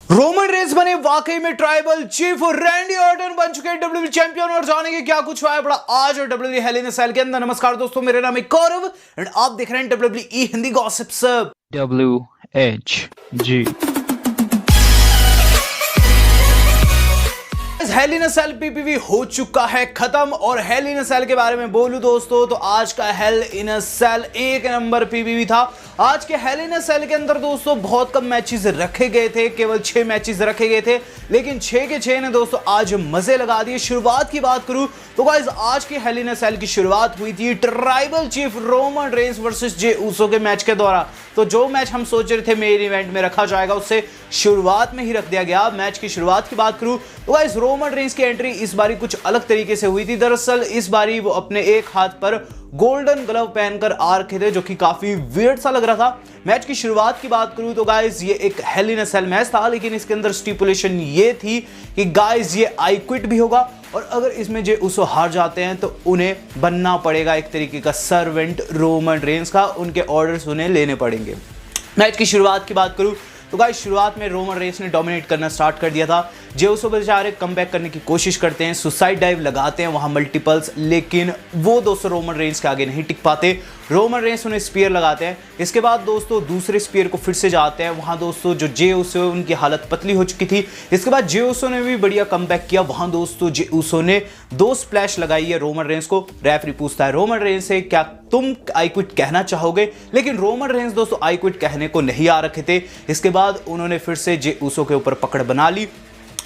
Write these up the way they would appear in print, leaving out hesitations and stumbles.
Roman Reigns बने वाकई में ट्राइबल चीफ और रैंडी ऑर्टन बन चुके हैं डब्ल्यूडब्ल्यूई चैंपियन। और जानेंगे क्या कुछ हुआ है बड़ा आज और WWE hello in a cell के अंदर। नमस्कार दोस्तों, मेरा नाम है गौरव एंड आप देख रहे हैं WWE Hindi gossips WHG। Hell in a cell PPV हो चुका है खत्म। और हेल इन अ सेल के बारे में बोलूं दोस्तों तो आज का हेल इन अ सेल एक नंबर पीपीवी था। आज के हेल इन अ सेल के अंदर दोस्तों बहुत कम मैचेस रखे गए थे, केवल 6 मैचेस रखे गए थे, लेकिन 6 के 6 ने दोस्तों आज मजे लगा दिए। शुरुआत की बात करूं तो गाइस आज की हेल इन अ सेल की शुरुआत हुई थी tribal chief Roman Reigns versus Jey Uso के मैच के द्वारा। तो जो मैच हम सोच रहे थे मेन इवेंट में रखा जाएगा उससे शुरुआत में ही रख दिया गया। मैच की शुरुआत की बात करूं तो गाइस रोमन रेंस की एंट्री इस बारी कुछ अलग तरीके से हुई थी। दरअसल इस बारी वो अपने एक हाथ पर गोल्डन ग्लव पहनकर आ रखे थे, जो कि काफी वियर्ड सा लग रहा था। मैच की शुरुआत की बात करूं तो गाइस ये एक hello in a cell match था, लेकिन इसके अंदर स्टिपुलेशन ये थी कि गाइस ये आई क्विट भी होगा और अगर इसमें जे उसो हार जाते हैं तो उन्हें बनना पड़ेगा एक तरीके का सर्वेंट रोमन रेंस का, उनके ऑर्डर्स उन्हें लेने पड़ेंगे। मैच की शुरुआत की बात करूं तो गाइस शुरुआत में रोमन रेंस ने डोमिनेट करना स्टार्ट कर दिया था। जे उसो बेचारे कमबैक करने की कोशिश करते हैं, सुसाइड डाइव लगाते हैं वहां मल्टीपल्स, लेकिन वो दोस्तों रोमन रेंस के आगे नहीं टिक पाते। रोमन रेंस उन्हें स्पीयर लगाते हैं। इसके बाद दोस्तों दूसरे स्पीयर को फिर से जाते हैं। वहां दोस्तों जो जे उसो उनकी हालत पतली हो चुकी थी। इसके बाद जे उसो ने भी बढ़िया कमबैक किया। वहां दोस्तों जे उसो ने 2 स्प्लैश लगाई है रोमन रेंस को। रेफरी पूछता है रोमन रेंस से क्या तुम आई क्विट कहना चाहोगे, लेकिन रोमन रेंस दोस्तों आई क्विट कहने को नहीं आ रखे थे। इसके बाद उन्होंने फिर से जे उसो के ऊपर पकड़ बना ली।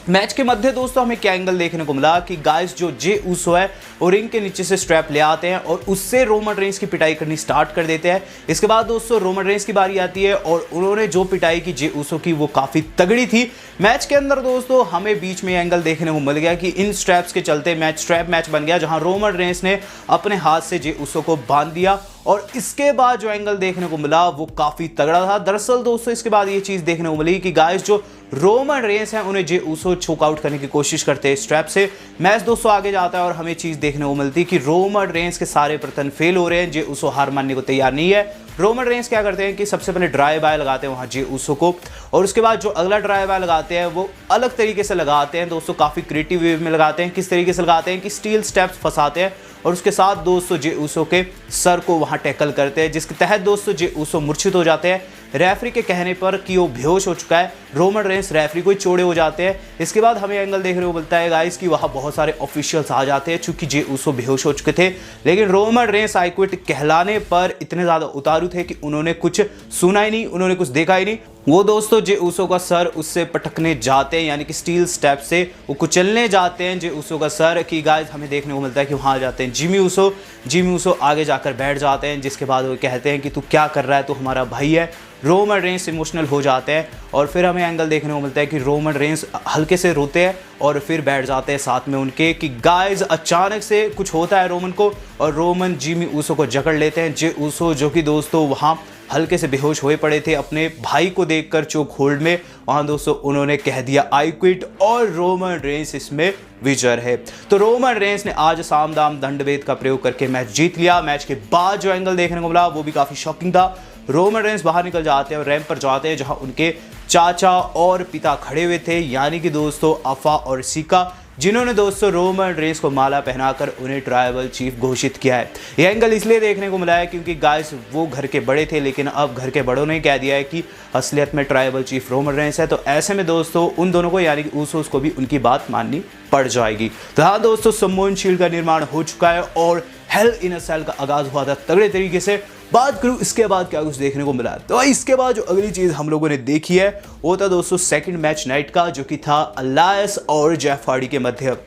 मैच के मध्य दोस्तों हमें क्या एंगल देखने को मिला कि गाइस जो जे उसो है वो रिंग के नीचे से स्ट्रैप ले आते हैं और उससे रोमन रेंस की पिटाई करनी स्टार्ट कर देते हैं। इसके बाद दोस्तों रोमन रेंस की बारी आती है और उन्होंने जो पिटाई की जे उसो की वो काफी तगड़ी थी। मैच के अंदर दोस्तों हमें बीच में एंगल देखने को मिल गया कि इन स्ट्रैप्स के चलते मैच स्ट्रैप मैच बन गया, जहां रोमन रेंस ने अपने हाथ से जे उसो को बांध दिया। और इसके बाद जो एंगल देखने को मिला वो काफी तगड़ा था। दरअसल दोस्तों इसके बाद ये चीज देखने को मिली कि गाइस जो रोमन रेंस हैं उन्हें जे उसो चोक आउट करने की कोशिश करते हैं स्ट्रैप से। मैच दोस्तों आगे जाता है और हमें चीज देखने को मिलती है कि रोमन रेंस के सारे प्रयत्न फेल हो रहे हैं। जे उसो हार मानने को तैयार नहीं है। रोमन रेंस क्या करते हैं कि सबसे पहले ड्राई बाय लगाते हैं वहां जे उसो को, और उसके बाद जो अगला ड्राई बाय लगाते हैं वो अलग तरीके से लगाते हैं दोस्तों, काफी क्रिएटिव वे में लगाते हैं। किस तरीके से लगाते हैं कि स्टील स्टेप्स फंसाते हैं और उसके साथ दोस्तों जे उसो के सर को वहां टैकल करते हैं, जिसके तहत दोस्तों जे उसो मूर्छित हो जाते हैं। रेफरी के कहने पर कि वो बेहोश हो चुका है, रोमन रेंस रेफरी को चोड़े हो जाते हैं। इसके बाद हमें एंगल देखने को मिलता है गाइस कि वहां बहुत सारे ऑफिशियल्स आ जाते हैं, चूंकि जे उसो बेहोश हो चुके थे। लेकिन रोमन रेंस आई क्विट कहलाने पर इतने ज्यादा उतारू थे कि उन्होंने कुछ सुना ही नहीं, उन्होंने कुछ देखा ही नहीं। वो दोस्तों जे उसो का सर उससे पटकने जाते हैं, यानी कि स्टील स्टेप से वो कुचलने जाते हैं जे उसो का सर। कि गाइस हमें देखने को मिलता है कि वहां आ जाते हैं जिमी उसो आगे जाकर बैठ जाते हैं, जिसके बाद वो कहते हैं कि तू क्या कर रहा है, तू हमारा भाई है। रोमन रेंस इमोशनल हो जाते हैं और फिर हमें एंगल देखने को मिलता है कि रोमन रेंस हल्के से रोते हैं और फिर बैठ जाते हैं साथ में उनके। कि गाइस अचानक से कुछ होता है रोमन को और रोमन जिमी उसो को जकड़ लेते हैं। जे उसो जो कि दोस्तों वहाँ हल्के से बेहोश हुए पड़े थे, अपने भाई को देखकर चोक होल्ड में वहां दोस्तों उन्होंने कह दिया आई क्विट, और रोमन रेंस इसमें विजर है। तो रोमन रेंस ने आज साम दाम दंड भेद का प्रयोग करके मैच जीत लिया। मैच के बाद जो एंगल देखने को मिला वो भी काफी शॉकिंग था। रोमन रेंस बाहर निकल जाते हैं और रैंप पर जाते हैं, जहां उनके चाचा और पिता खड़े हुए थे, यानी कि दोस्तों अफा और सिका, जिन्होंने दोस्तों रोमन रेंस को माला पहनाकर उन्हें ट्राइबल चीफ घोषित किया है। यह एंगल इसलिए देखने को मिला है क्योंकि गाइस वो घर के बड़े थे, लेकिन अब घर के बड़ों ने कह दिया है कि असलियत में ट्राइबल चीफ रोमन रेंस है। तो ऐसे में दोस्तों उन दोनों को यानी कि ऊसोस को भी उनकी बात माननी पड़ जाएगी। तो हाँ दोस्तों, सम्मोन शील्ड का निर्माण हो चुका है और हेल इन अ सेल का आगाज हुआ था तगड़े तरीके से। बात करूं इसके बाद क्या कुछ देखने को मिला, तो इसके बाद जो अगली चीज हम लोगों ने देखी है वो था दोस्तों सेकंड मैच नाइट का, जो कि था अलायंस और जेफ हार्डी के मध्य।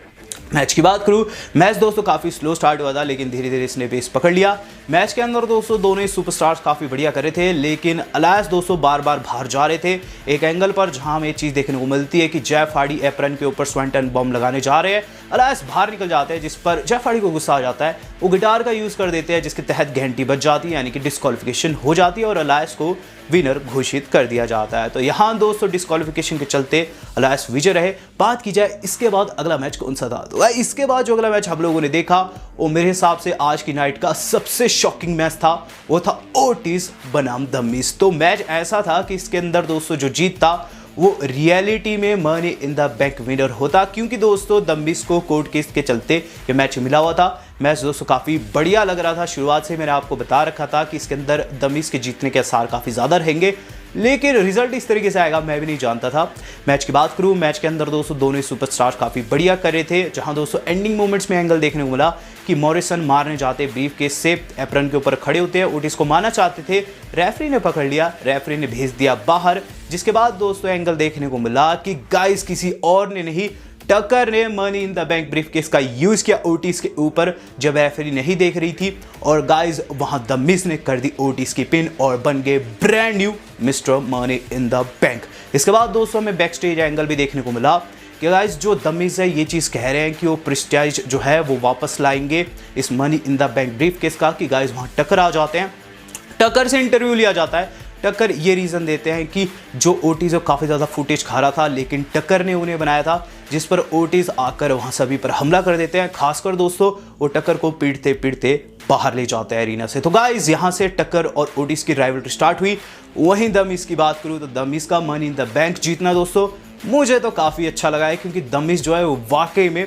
मैच की बात करूं, मैच दोस्तों काफी स्लो स्टार्ट हुआ था, लेकिन धीरे धीरे इसने बेस पकड़ लिया। मैच के अंदर दोस्तों दोनों ही सुपरस्टार्स काफी बढ़िया कर रहे थे, लेकिन अलायंस दोस्तों बार बार बाहर जा रहे थे। एक एंगल पर जहां हमें चीज देखने को मिलती है कि जेफ हार्डी एप्रन के ऊपर स्वेंटन बॉम्ब लगाने जा रहे हैं, अलायंस बाहर निकल जाते हैं, जिस पर जेफ हार्डी को गुस्सा आ जाता है। वो गिटार का यूज कर देते हैं, जिसके तहत घंटी बज जाती है, यानी कि डिस्क्वालिफिकेशन हो जाती है और अलायंस को विनर घोषित कर दिया जाता है। तो यहां दोस्तों डिस्क्वालिफिकेशन के चलते अलायंस विजय रहे। बात की जाए इसके बाद अगला मैच कौन सा था, तो इसके बाद जो अगला मैच हम लोगों ने देखा वो मेरे हिसाब से आज की नाइट का सबसे शॉकिंग मैच था। वो था ओटिस बनाम द मिज। तो मैच ऐसा था कि इसके अंदर दोस्तों जो जीत था वो रियलिटी में money in the bank winner होता, क्योंकि दोस्तों द मिज को कोर्ट केस के चलते ये मैच मिला हुआ था। मैच दोस्तों काफ़ी बढ़िया लग रहा था। शुरुआत से मैंने आपको बता रखा था कि इसके अंदर द मिज के जीतने के आसार काफ़ी ज़्यादा रहेंगे, लेकिन रिजल्ट इस तरीके से आएगा मैं भी नहीं जानता था। मैच की बात करूं, मैच के अंदर दोस्तों दोनों सुपरस्टार काफ़ी बढ़िया कर रहे थे, जहां दोस्तों एंडिंग मोमेंट्स में एंगल देखने को मिला कि मॉरिसन मारने जाते ब्रीफ केस से एप्रन के ऊपर खड़े होते हैं, ओटिस को मारना चाहते थे, रेफरी ने पकड़ लिया, रेफरी ने भेज दिया बाहर। जिसके बाद दोस्तों एंगल देखने को मिला कि गाइस किसी और ने नहीं, टकर ने money in the bank briefcase का यूज किया ओटिस के ऊपर जब रेफरी नहीं देख रही थी, और गाइस वहां द मिज ने कर दी ओटिस की पिन और बन गए brand new mister money in the bank. इसके बाद दोस्तों हमें बैक स्टेज एंगल भी देखने को मिला कि गाइस जो द मिज है ये चीज़ कह रहे हैं कि वो प्रेस्टीज जो है वो वापस लाएंगे इस money in the bank briefcase का, कि गाइस वहां टकर आ जाते हैं, टकर से इंटरव्यू लिया जाता है। टक्कर ये रीज़न देते हैं कि जो ओटीज काफ़ी ज़्यादा फुटेज खा रहा था, लेकिन टक्कर ने उन्हें बनाया था, जिस पर ओटीज आकर वहाँ सभी पर हमला कर देते हैं। खासकर दोस्तों वो टक्कर को पीटते पीटते बाहर ले जाते हैं एरिना से। तो गाइस यहाँ से टक्कर और ओटीज की राइवलरी स्टार्ट हुई। वहीं द मिज की बात करूँ तो द मिज का मनी इन द बैंक जीतना दोस्तों मुझे तो काफ़ी अच्छा लगा है, क्योंकि द मिज जो है वो वाकई में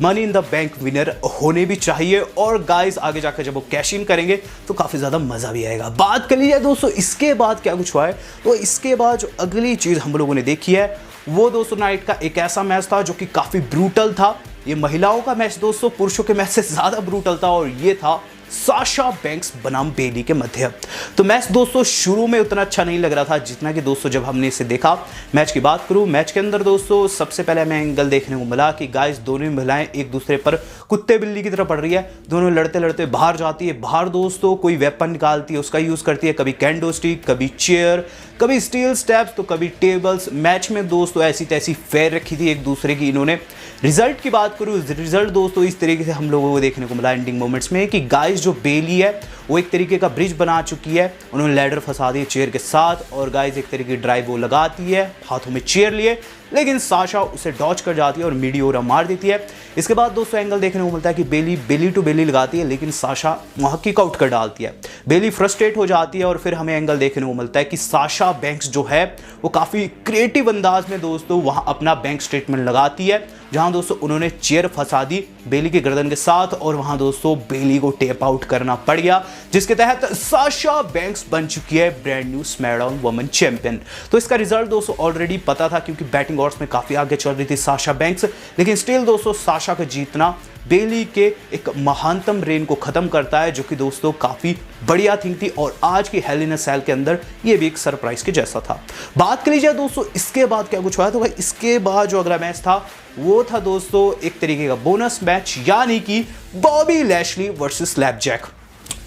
money in the bank winner होने भी चाहिए। और गाइस आगे जाकर जब वो कैश इन करेंगे तो काफ़ी ज़्यादा मज़ा भी आएगा। बात कर लीजिए दोस्तों इसके बाद क्या कुछ हुआ है, तो इसके बाद जो अगली चीज़ हम लोगों ने देखी है वो दोस्तों नाइट का एक ऐसा मैच था जो कि काफ़ी ब्रूटल था। ये महिलाओं का मैच दोस्तों पुरुषों के मैच से ज़्यादा ब्रूटल था, और ये था साशा बैंक्स बनाम बेली के मध्य। तो मैच दोस्तों शुरू में उतना अच्छा नहीं लग रहा था जितना कि दोस्तों जब हमने इसे देखा। मैच की बात करूं, मैच के अंदर दोस्तों सबसे पहले हमें एंगल देखने को मिला कि गाइस दोनों महिलाएं एक दूसरे पर कुत्ते बिल्ली की तरह पड़ रही है, दोनों लड़ते लड़ते बाहर जाती है। बाहर दोस्तों कोई वेपन निकालती है, उसका यूज़ करती है, कभी कैंडो स्टिक, कभी चेयर, कभी स्टील स्टेप्स, तो कभी टेबल्स। मैच में दोस्तों ऐसी तैसी फेयर रखी थी एक दूसरे की इन्होंने। रिजल्ट की बात करूँ, रिजल्ट दोस्तों इस तरीके से हम लोगों को देखने को मिला एंडिंग मोमेंट्स में कि गाइस जो बेली है वो एक तरीके का ब्रिज बना चुकी है, उन्होंने लैडर फंसा दी चेयर के साथ, और गाइस एक तरीके की ड्राइव वो लगाती है, हाथों में चेयर लिए, लेकिन साशा उसे डॉच कर जाती है और मीडियोरा मार देती है। इसके बाद दोस्तों एंगल देखने को मिलता है कि बेली टू बेली लगाती है, लेकिन साशा वहां किक आउट कर डालती है। बेली फ्रस्ट्रेट हो जाती है, और फिर हमें एंगल देखने को मिलता है कि साशा बैंक्स जो है वो काफ़ी क्रिएटिव अंदाज में दोस्तों वहां अपना बैंक स्टेटमेंट लगाती है, जहां दोस्तों उन्होंने चेयर फंसा दी बेली की गर्दन के साथ, और वहां दोस्तों बेली को टेप आउट करना पड़ गया, जिसके तहत साशा बैंक्स बन चुकी है brand new SmackDown women champion. तो इसका रिजल्ट दोस्तों ऑलरेडी पता था, क्योंकि बैटिंग ऑर्ड्स में काफी आगे चल रही थी साशा बैंक्स, लेकिन स्टिल दोस्तों साशा का जीतना बेली के एक महानतम रेन को खत्म करता है, जो कि दोस्तों काफी बढ़िया थिंग थी। और आज की हेल इन अ सेल के अंदर ये भी एक सरप्राइज के जैसा था। बात कर लीजिए दोस्तों इसके बाद क्या कुछ हुआ, तो भाई इसके बाद जो अगला मैच था वो था दोस्तों एक तरीके का बोनस मैच, यानी कि बॉबी लैशली वर्सेस स्लैपजैक।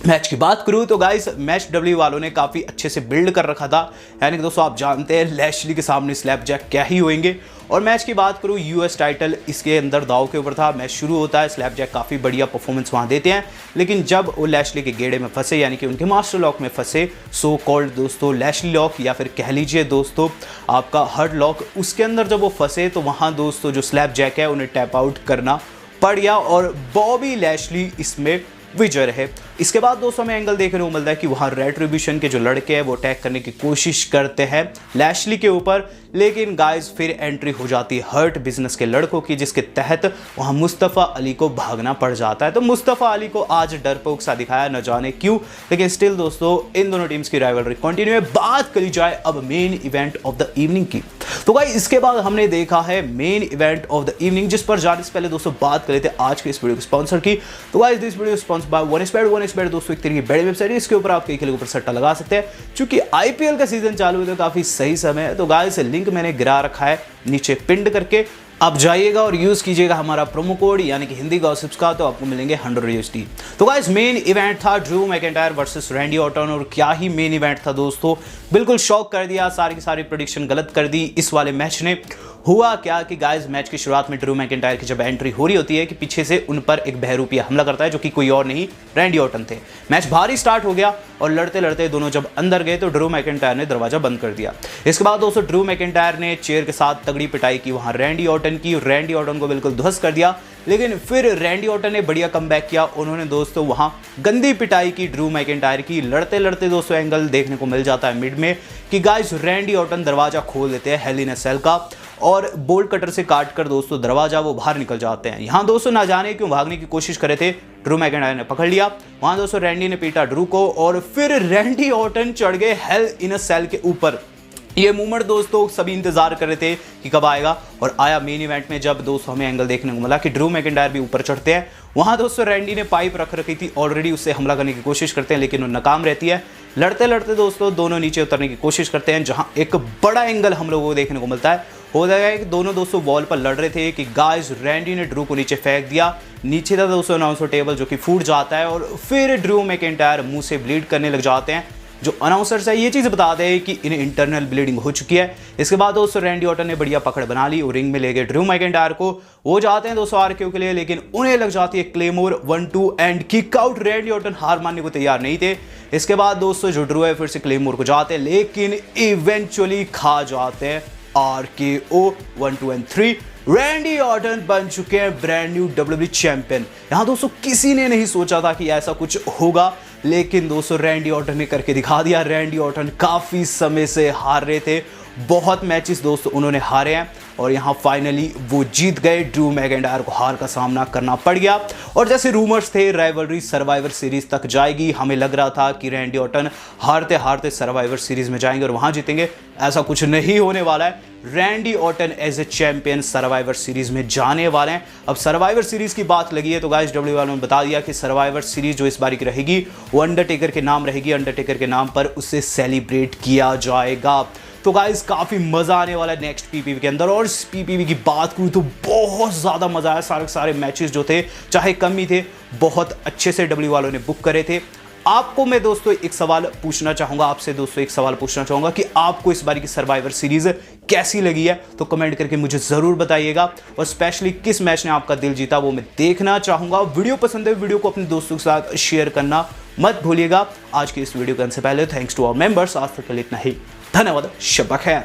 मैच की बात करूं तो गाइस मैच डब्ल्यू वालों ने काफ़ी अच्छे से बिल्ड कर रखा था, यानी कि दोस्तों आप जानते हैं लैशली के सामने स्लैपजैक क्या ही होंगे। और मैच की बात करूं यूएस टाइटल इसके अंदर दाव के ऊपर था। मैच शुरू होता है, स्लैपजैक काफ़ी बढ़िया परफॉर्मेंस वहां देते हैं, लेकिन जब वो लैशली के गेड़े में फंसे, यानी कि उनके मास्टर लॉक में फंसे, सो कॉल्ड दोस्तों लैशली लॉक, या फिर कह लीजिए दोस्तों आपका हर्ड लॉक, उसके अंदर जब वो फंसे तो वहाँ दोस्तों जो स्लैपजैक है उन्हें टैप आउट करना पड़ गया, और बॉबी लैशली इसमें विजय रहे। इसके बाद दोस्तों हमें एंगल देखने को मिलता है कि वहाँ रेट्रिब्यूशन के जो लड़के हैं वो अटैक करने की कोशिश करते हैं लैशली के ऊपर, लेकिन गाइस फिर एंट्री हो जाती है हर्ट बिजनेस के लड़कों की, जिसके तहत वहाँ मुस्तफ़ा अली को भागना पड़ जाता है। तो मुस्तफ़ा अली को आज डरपोक सा दिखाया, न जाने क्यों, लेकिन स्टिल दोस्तों इन दोनों टीम्स की राइवलरी कंटिन्यू है। बात करी जाए अब main event of the evening की, तो गाइस इसके बाद हमने देखा है main event of the evening, जिस पर जाने से पहले दोस्तों बात कर लेते हैं आज के इस वीडियो को स्पॉन्सर की। तो guys this video sponsored by OneXBet दोस्तों एक तरीके की बड़ी वेबसाइट है, इसके ऊपर आप कई खेलों के ऊपर सट्टा लगा सकते हैं। चूंकि आईपीएल का सीजन चालू है तो काफी सही समय है, तो गाइस लिंक मैंने गिरा रखा है नीचे पिंड करके, आप जाइएगा और यूज कीजिएगा हमारा प्रोमो कोड यानी कि हिंदी गॉसिप्स का, तो आपको मिलेंगे 100 USD। तो गाइस मेन इवेंट था Drew McIntyre versus Randy Orton, और क्या ही मेन इवेंट था दोस्तों, बिल्कुल शॉक कर दिया, सारी की सारी प्रेडिक्शन गलत कर दी इस वाले मैच ने। हुआ क्या कि गाइस मैच की शुरुआत में ड्रू मैकिंटायर की जब एंट्री हो रही होती है कि पीछे से उन पर एक बहरूपिया हमला करता है, जो कि कोई और नहीं रैंडी ऑर्टन थे। मैच भारी स्टार्ट हो गया और लड़ते लड़ते दोनों जब अंदर गए तो ड्रू मैकिंटायर ने दरवाजा बंद कर दिया। इसके बाद दोस्तों ड्रू मैकिंटायर ने चेयर के साथ तगड़ी पिटाई की वहां रैंडी ऑर्टन की, रैंडी ऑर्टन को बिल्कुल ध्वस्त कर दिया। लेकिन फिर रैंडी ऑर्टन ने बढ़िया कमबैक किया। उन्होंने दोस्तों वहां गंदी पिटाई की ड्रू मैकिंटायर की। लड़ते लड़ते दोस्तों एंगल देखने को मिल जाता है मिड में कि गाइस रैंडी ऑर्टन दरवाजा खोल देते हैं हेल इन अ सेल का और बोल्ट कटर से काट कर दोस्तों दरवाजा वो बाहर निकल जाते हैं। यहाँ दोस्तों ना जाने क्यों भागने की कोशिश करे थे, ड्रू मैकिंटायर ने पकड़ लिया। वहां दोस्तों रैंडी ने पीटा ड्रू को और फिर रैंडी ऑर्टन चढ़ गए हेल इन अ सेल के ऊपर। ये मूवमेंट दोस्तों सभी इंतजार कर रहे थे कि कब आएगा और आया मेन इवेंट में, जब दोस्तों हमें एंगल देखने को मिला कि ड्रू मैकिंटायर भी ऊपर चढ़ते हैं। वहां दोस्तों रैंडी ने पाइप रख रखी थी ऑलरेडी, उससे हमला करने की कोशिश करते हैं लेकिन वो नाकाम रहती है। लड़ते लड़ते दोस्तों दोनों नीचे उतरने की कोशिश करते हैं, जहां एक बड़ा एंगल हम लोगों को देखने को मिलता है। हो जाएगा कि दोनों दोस्तों वॉल पर लड़ रहे थे कि गाइस रैंडी ने ड्रू को नीचे फेंक दिया। नीचे था दोस्तों अनाउंसर टेबल जो कि फूट जाता है और फिर ड्रू मैकिंटायर मुंह से ब्लीड करने लग जाते हैं। जो अनाउंसर्स है ये चीज़ बता दें कि इन्हें इंटरनल ब्लीडिंग हो चुकी है। इसके बाद दोस्तों रैंडी ऑर्टन ने बढ़िया पकड़ बना ली और रिंग में ले गए ड्रू मैकिंटायर को। वो जाते हैं दोस्तों आरक्यू के लिए लेकिन उन्हें लग जाती है claymore 1-2 and kick out. Randy Orton हार मानने को तैयार नहीं थे। इसके बाद दोस्तों जो ड्रू है फिर से क्लेमोर को जाते हैं लेकिन इवेंचुअली खा जाते हैं RKO 1, 2 एंड 3। रैंडी ऑर्टन बन चुके हैं ब्रांड न्यू WWE चैंपियन। यहां दोस्तों किसी ने नहीं सोचा था कि ऐसा कुछ होगा, लेकिन दोस्तों रैंडी ऑर्टन ने करके दिखा दिया। रैंडी ऑर्टन काफी समय से हार रहे थे, बहुत मैचेस दोस्तों उन्होंने हारे हैं और यहाँ फाइनली वो जीत गए। ड्रू मैकिंटायर को हार का सामना करना पड़ गया और जैसे रूमर्स थे राइवलरी सर्वाइवर सीरीज तक जाएगी। हमें लग रहा था कि रैंडी ऑर्टन हारते हारते सर्वाइवर सीरीज में जाएंगे और वहां जीतेंगे। ऐसा कुछ नहीं होने वाला है। Randy Orton as a champion Survivor Series में जाने वाले हैं। अब सर्वाइवर सीरीज की बात लगी है तो गाइस WWE वालों ने बता दिया कि सर्वाइवर सीरीज जो इस बार की रहेगी वो अंडरटेकर के नाम रहेगी। अंडरटेकर के नाम पर उसे सेलिब्रेट किया जाएगा। तो गाइस काफी मजा आने वाला है नेक्स्ट PPV के अंदर। और इस PPV की बात करूं तो बहुत ज्यादा मजा आया। सारे मैचेस जो थे चाहे कम ही थे बहुत अच्छे से WWE वालों ने बुक करे थे। आपको मैं दोस्तों एक सवाल पूछना चाहूंगा, आपसे दोस्तों एक सवाल पूछना चाहूंगा कि आपको इस बार की सर्वाइवर सीरीज कैसी लगी है, तो कमेंट करके मुझे जरूर बताइएगा। और स्पेशली किस मैच ने आपका दिल जीता वो मैं देखना चाहूंगा। वीडियो पसंद है वीडियो को अपने दोस्तों के साथ शेयर करना मत भूलिएगा। आज की इस वीडियो करने से पहले थैंक्स टू आवर मेंबर्स। आज तक के लिए इतना ही, धन्यवाद, शब्बा खैर।